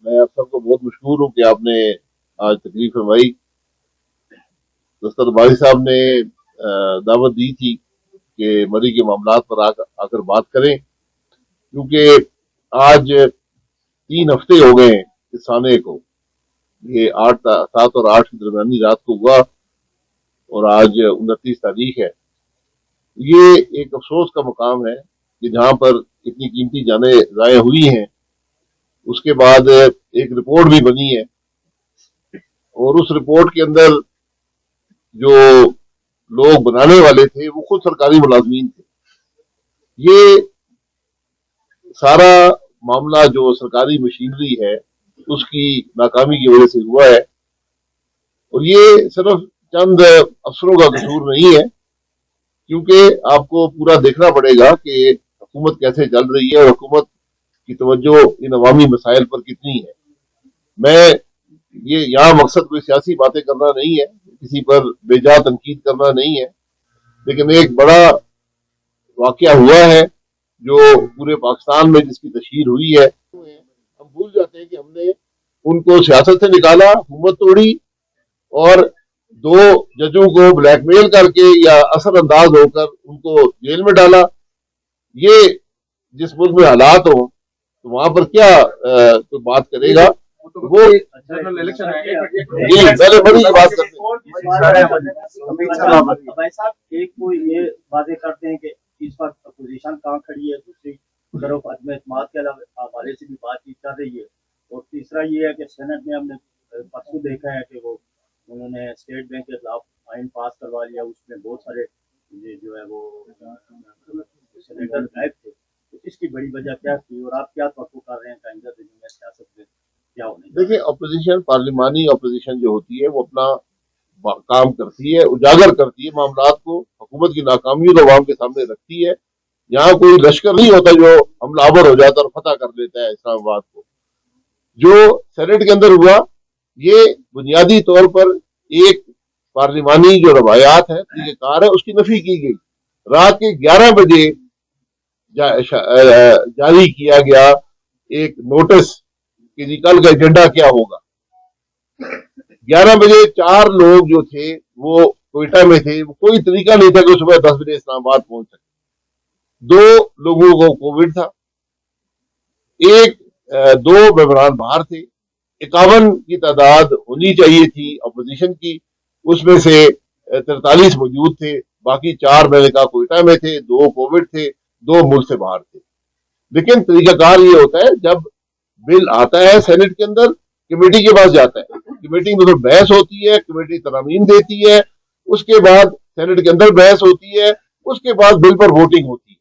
میں آپ سب کو بہت مشکور ہوں کہ آپ نے آج تقریر فرمائی. دستر باری صاحب نے دعوت دی تھی کہ مری کے معاملات پر آ کر بات کریں، کیونکہ آج 3 ہفتے ہو گئے ہیں اس سانے کو. یہ 7 اور 8 کی درمیانی رات کو ہوا اور آج 29 تاریخ ہے. یہ ایک افسوس کا مقام ہے کہ جہاں پر اتنی قیمتی جانیں ضائع ہوئی ہیں، اس کے بعد ایک رپورٹ بھی بنی ہے اور اس رپورٹ کے اندر جو لوگ بنانے والے تھے وہ خود سرکاری ملازمین تھے. یہ سارا معاملہ جو سرکاری مشینری ہے اس کی ناکامی کی وجہ سے ہوا ہے، اور یہ صرف چند افسروں کا قصور نہیں ہے، کیونکہ آپ کو پورا دیکھنا پڑے گا کہ حکومت کیسے چل رہی ہے اور حکومت کی توجہ ان عوامی مسائل پر کتنی ہے. میں یہ یہاں مقصد کوئی سیاسی باتیں کرنا نہیں ہے، کسی پر بے جا تنقید کرنا نہیں ہے، لیکن ایک بڑا واقعہ ہوا ہے جو پورے پاکستان میں جس کی تشہیر ہوئی ہے. ہم بھول جاتے ہیں کہ ہم نے ان کو سیاست سے نکالا، حکومت توڑی اور 2 ججوں کو بلیک میل کر کے یا اثر انداز ہو کر ان کو جیل میں ڈالا. یہ جس ملک میں حالات ہوں تو وہاں پر کیا کوئی بات کرے گا. وہ جی پہلے بڑی بات کرتے بھائی صاحب ایک کو یہ واضح کرتے ہیں کہ اس وقت اپوزیشن کہاں کھڑی ہے، دوسری طرف عدم اعتماد کے حوالے سے بھی بات چیت کر رہی ہے، اور تیسرا یہ ہے کہ سینٹ میں ہم نے پرسوں دیکھا ہے کہ وہ انہوں نے اسٹیٹ بینک کے خلاف آئین پاس کروا لیا، اس میں بہت سارے جو ہے وہ سینیٹر غائب تھے. تو اس کی بڑی وجہ کیا تھی اور آپ کیا توقع کر رہے ہیں کہ آئندہ دنوں میں سیاست میں کیا ہونے؟ دیکھیں، اپوزیشن پارلیمانی اپوزیشن جو ہوتی ہے وہ اپنا کام کرتی ہے، اجاگر کرتی ہے معاملات کو، حکومت کی ناکامیوں کو عوام کے سامنے رکھتی ہے. یہاں کوئی لشکر نہیں ہوتا جو حملہ آور ہو جاتا اور فتح کر لیتا ہے اسلام آباد کو. جو سینٹ کے اندر ہوا یہ بنیادی طور پر ایک پارلیمانی جو روایات ہے، طریقہ کار ہے، اس کی نفی کی گئی. رات کے 11 بجے جاری کیا گیا ایک نوٹس کہ جی کل کا ایجنڈا کیا ہوگا. 11 بجے 4 لوگ جو تھے وہ کوئٹہ میں تھے، کوئی طریقہ نہیں تھا کہ صبح 10 بجے اسلام آباد پہنچ سکے. 2 لوگوں کو کووڈ تھا، 2 ممبران باہر تھے. 51 کی تعداد ہونی چاہیے تھی اپوزیشن کی، اس میں سے 43 موجود تھے، باقی 4 میں نے کہا کوئٹہ میں تھے، 2 کووڈ تھے، 2 ملک سے باہر تھے. لیکن طریقہ کار یہ ہوتا ہے جب بل آتا ہے سینٹ کے اندر کمیٹی کے پاس جاتا ہے، کمیٹی میں تو بحث ہوتی ہے، کمیٹی ترامیم دیتی ہے، اس کے بعد سینٹ کے اندر بحث ہوتی ہے، اس کے بعد بل پر ووٹنگ ہوتی ہے.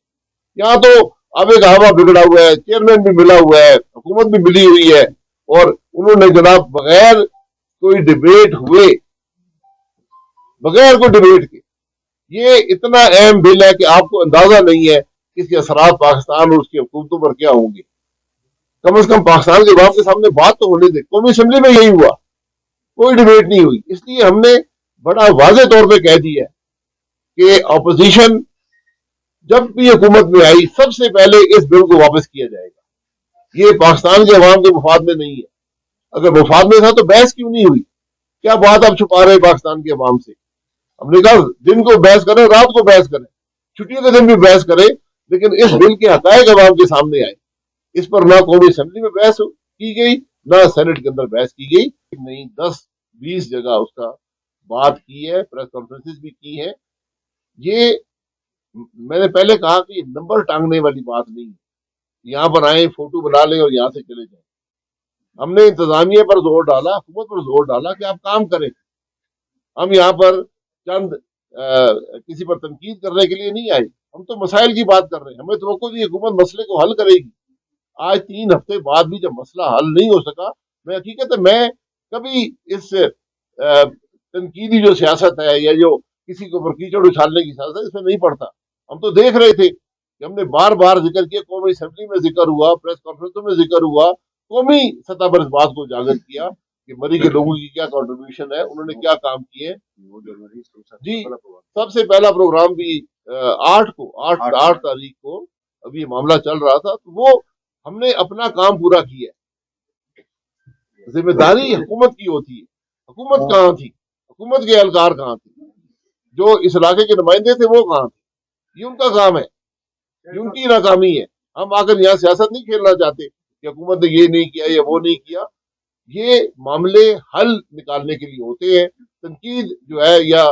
یہاں تو اب ایک ہوا بگڑا ہوا ہے، چیئرمین بھی ملا ہوا ہے، حکومت بھی ملی ہوئی ہے، اور انہوں نے جناب بغیر کوئی ڈیبیٹ ہوئے، بغیر کوئی ڈیبیٹ کے، یہ اتنا اہم بل ہے کہ آپ کو اندازہ نہیں ہے کہ اس کے اثرات پاکستان اور اس کی حکومتوں پر کیا ہوں گے. کم از کم پاکستان کے عوام کے سامنے بات تو ہونے دے. قومی اسمبلی میں یہی ہوا، کوئی ڈیبیٹ نہیں ہوئی. اس لیے ہم نے بڑا واضح طور پہ کہہ دیا کہ اپوزیشن جب بھی حکومت میں آئی سب سے پہلے اس بل کو واپس کیا جائے گا. یہ پاکستان کے عوام کے مفاد میں نہیں ہے. اگر مفاد میں تھا تو بحث کیوں نہیں ہوئی؟ کیا بات آپ چھپا رہے پاکستان کے عوام سے؟ ہم نے کہا دن کو بحث کریں، رات کو بحث کریں، چھٹیوں کے دن بھی بحث کریں، لیکن اس بل کے حقائق عوام کے سامنے آئے. اس پر نہ قومی اسمبلی میں بحث کی گئی، نہ سینٹ کے اندر بحث کی گئی. نہیں 10-20 جگہ اس کا بات کی ہے، پریس کانفرنسز بھی کی ہیں. یہ میں نے پہلے کہا کہ یہ نمبر ٹانگنے والی بات نہیں ہے. یہاں پر آئیں، فوٹو بنا لیں اور یہاں سے چلے جائیں. ہم نے انتظامیہ پر زور ڈالا، حکومت پر زور ڈالا کہ آپ کام کریں. ہم یہاں پر چند کسی پر تنقید کرنے کے لیے نہیں آئے، ہم تو مسائل کی بات کر رہے ہیں. ہمیں توقع تھی حکومت مسئلے کو حل کرے گی. آج 3 ہفتے بعد بھی جب مسئلہ حل نہیں ہو سکا، میں حقیقت ہے میں کبھی اس تنقیدی جو سیاست ہے یا جو کسی کے اوپر کیچڑ اچھالنے کی سیاست ہے اس میں نہیں پڑتا. ہم تو دیکھ رہے تھے کہ ہم نے بار بار ذکر کیا، قومی اسمبلی میں ذکر ہوا، پریس کانفرنسوں میں ذکر ہوا، قومی سطح پر اس بات کو اجاگر کیا کہ مری کے لوگوں کی کیا کنٹریبیوشن ہے، انہوں نے کیا کام کیے. جی سب سے پہلا پروگرام بھی 8 تاریخ کو ابھی معاملہ چل رہا تھا، تو وہ ہم نے اپنا کام پورا کیا. ذمہ داری حکومت کی ہوتی ہے. حکومت کہاں تھی؟ حکومت کے اہلکار کہاں تھے؟ جو اس علاقے کے نمائندے تھے وہ کہاں تھے؟ یہ ان کا کام ہے، یہ ان کی ناکامی ہے. ہم آ کر یہاں سیاست نہیں کھیلنا چاہتے کہ حکومت نے یہ نہیں کیا یا وہ نہیں کیا. یہ معاملے حل نکالنے کے لیے ہوتے ہیں. تنقید جو ہے یا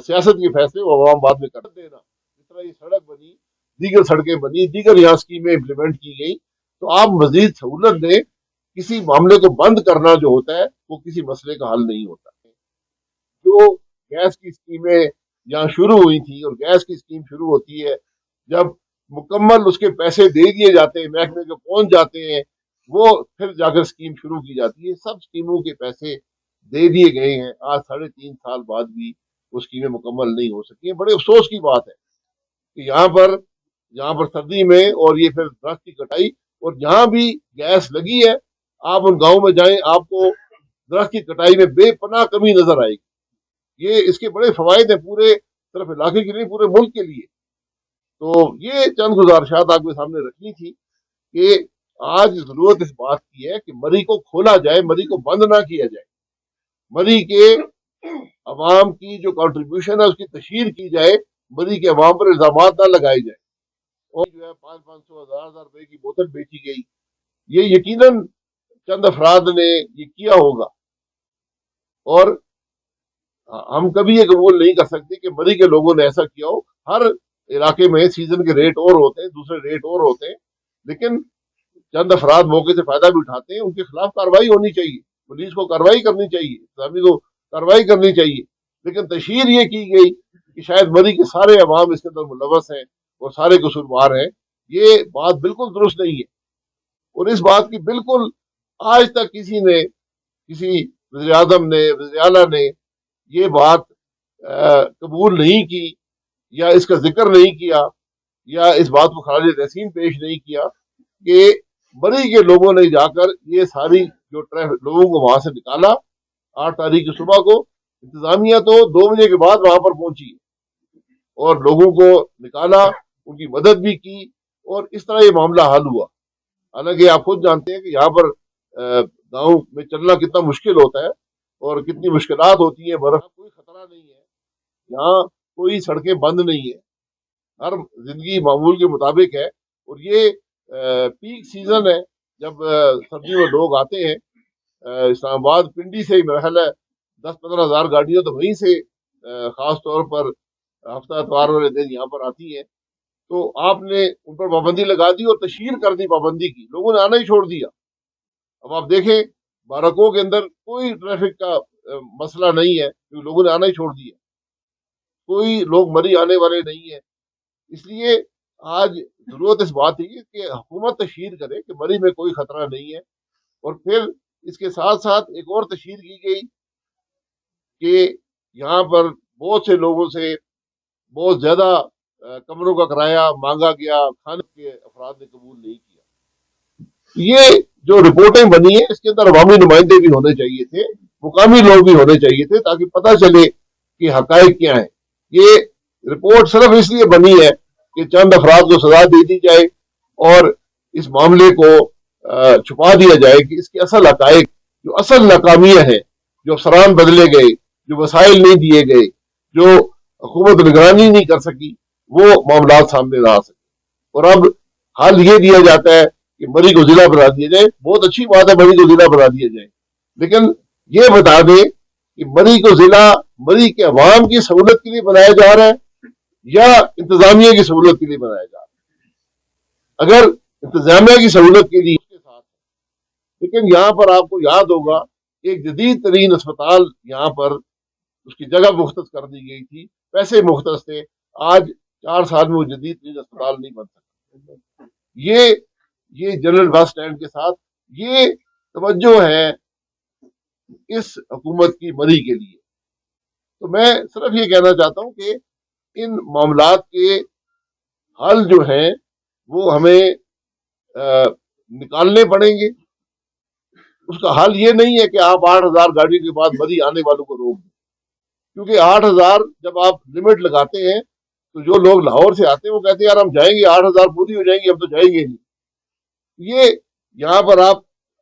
سیاست کے فیصلے وہ عوام بعد میں کر دینا. جس طرح یہ سڑک بنی، دیگر سڑکیں بنی، دیگر یہاں اسکیمیں امپلیمنٹ کی گئی، تو آپ مزید سہولت دیں. کسی معاملے کو بند کرنا جو ہوتا ہے وہ کسی مسئلے کا حل نہیں ہوتا. جو گیس کی اسکیمیں یہاں شروع ہوئی تھی، اور گیس کی اسکیم شروع ہوتی ہے جب مکمل اس کے پیسے دے دیے جاتے ہیں، محکمے کو پہنچ جاتے ہیں، وہ پھر جا کر اسکیم شروع کی جاتی ہے. سب اسکیموں کے پیسے دے دیے گئے ہیں، آج 3.5 سال بعد بھی وہ اسکیمیں مکمل نہیں ہو سکی ہیں. بڑے افسوس کی بات ہے کہ یہاں پر سردی میں، اور یہ پھر درخت کی کٹائی، اور جہاں بھی گیس لگی ہے آپ ان گاؤں میں جائیں، آپ کو درخت کی کٹائی میں بے پناہ کمی نظر آئے گی. یہ اس کے بڑے فوائد ہیں پورے صرف علاقے کے لیے، پورے ملک کے لیے. تو یہ چند گزارشات آپ کے سامنے رکھنی تھی کہ آج ضرورت اس بات کی ہے کہ مری کو کھولا جائے، مری کو بند نہ کیا جائے. مری کے عوام کی جو کنٹریبیوشن ہے اس کی تشہیر کی جائے، مری کے عوام پر الزامات نہ لگائے جائے. اور جو ہے 500 ہزار روپے کی بوتل بیچی گئی، یہ یقیناً چند افراد نے یہ کیا ہوگا. اور ہم کبھی یہ قبول نہیں کر سکتے کہ مری کے لوگوں نے ایسا کیا ہو. ہر علاقے میں سیزن کے ریٹ اور ہوتے ہیں، دوسرے ریٹ اور ہوتے ہیں، لیکن چند افراد موقع سے فائدہ بھی اٹھاتے ہیں. ان کے خلاف کارروائی ہونی چاہیے، پولیس کو کارروائی کرنی چاہیے، انتظامیہ کو کارروائی کرنی چاہیے. لیکن تشہیر یہ کی گئی کہ شاید مری کے سارے عوام اس کے اندر ملوث ہیں اور سارے قصوروار ہیں. یہ بات بالکل درست نہیں ہے. اور اس بات کی بالکل آج تک کسی وزیر اعظم نے، وزیر اعلیٰ نے یہ بات قبول نہیں کی، یا اس کا ذکر نہیں کیا، یا اس بات کو خراج تحسین پیش نہیں کیا کہ مری کے لوگوں نے جا کر یہ ساری جو لوگوں کو وہاں سے نکالا. 8 تاریخ کی صبح کو انتظامیہ تو 2 بجے کے بعد وہاں پر پہنچی اور لوگوں کو نکالا، ان کی مدد بھی کی، اور اس طرح یہ معاملہ حل ہوا. حالانکہ آپ خود جانتے ہیں کہ یہاں پر گاؤں میں چلنا کتنا مشکل ہوتا ہے اور کتنی مشکلات ہوتی ہیں. برف کوئی خطرہ نہیں ہے، یہاں کوئی سڑکیں بند نہیں ہے، ہر زندگی معمول کے مطابق ہے. اور یہ پیک سیزن ہے جب سردی میں لوگ آتے ہیں. اسلام آباد پنڈی سے ہی محل ہے 10-15 ہزار گاڑیاں تو وہیں سے خاص طور پر ہفتہ اتوار والے دن یہاں پر آتی ہیں. تو آپ نے ان پر پابندی لگا دی اور تشہیر کر دی پابندی کی، لوگوں نے آنا ہی چھوڑ دیا. اب آپ دیکھیں بارکوں کے اندر کوئی ٹریفک کا مسئلہ نہیں ہے کیونکہ لوگوں نے آنا ہی چھوڑ دیا، کوئی لوگ مری آنے والے نہیں ہیں. اس لیے آج ضرورت اس بات کی کہ حکومت تشہیر کرے کہ مری میں کوئی خطرہ نہیں ہے. اور پھر اس کے ساتھ ساتھ ایک اور تشہیر کی گئی کہ یہاں پر بہت سے لوگوں سے بہت زیادہ کمروں کا کرایہ مانگا گیا، کھانے کے افراد نے قبول نہیں کیا. یہ جو رپورٹیں بنی ہیں اس کے اندر عوامی نمائندے بھی ہونے چاہیے تھے، مقامی لوگ بھی ہونے چاہیے تھے تاکہ پتہ چلے کہ حقائق کیا ہیں. یہ رپورٹ صرف اس لیے بنی ہے کہ چند افراد کو سزا دے دی جائے اور اس معاملے کو چھپا دیا جائے کہ اس کے اصل حقائق، جو اصل ناکامیاں ہیں، جو افسران بدلے گئے، جو وسائل نہیں دیے گئے، جو حکومت نگرانی نہیں کر سکی، وہ معاملات سامنے نہ آ سکے. اور اب حل یہ دیا جاتا ہے کہ مری کو ضلع بنا دیا جائے. بہت اچھی بات ہے مری کو ضلع بنا دیا جائے، لیکن یہ بتا دیں کہ مری کو ضلع مری کے عوام کی سہولت کے لیے بنایا جا رہا ہے یا انتظامیہ کی سہولت کے لیے بنایا جا رہا ہے. اگر انتظامیہ کی سہولت کے لیے اس کے ساتھ، لیکن یہاں پر آپ کو یاد ہوگا ایک جدید ترین اسپتال یہاں پر اس کی جگہ مختص کر دی گئی تھی، پیسے مختص تھے. آج 4 سال میں وہ جدید ترین اسپتال نہیں بن سکتا. یہ جنرل بس اسٹینڈ کے ساتھ یہ توجہ ہے اس حکومت کی مری کے لیے. تو میں صرف یہ کہنا چاہتا ہوں کہ ان معاملات کے حل جو ہیں وہ ہمیں نکالنے پڑیں گے. اس کا حل یہ نہیں ہے کہ آپ 8,000 گاڑیوں کے بعد مری آنے والوں کو روک دیں، کیونکہ 8,000 جب آپ لمٹ لگاتے ہیں تو جو لوگ لاہور سے آتے ہیں وہ کہتے ہیں یار ہم جائیں گے، 8,000 پوری ہو جائیں گی، ہم تو جائیں گے نہیں. یہ یہاں پر آپ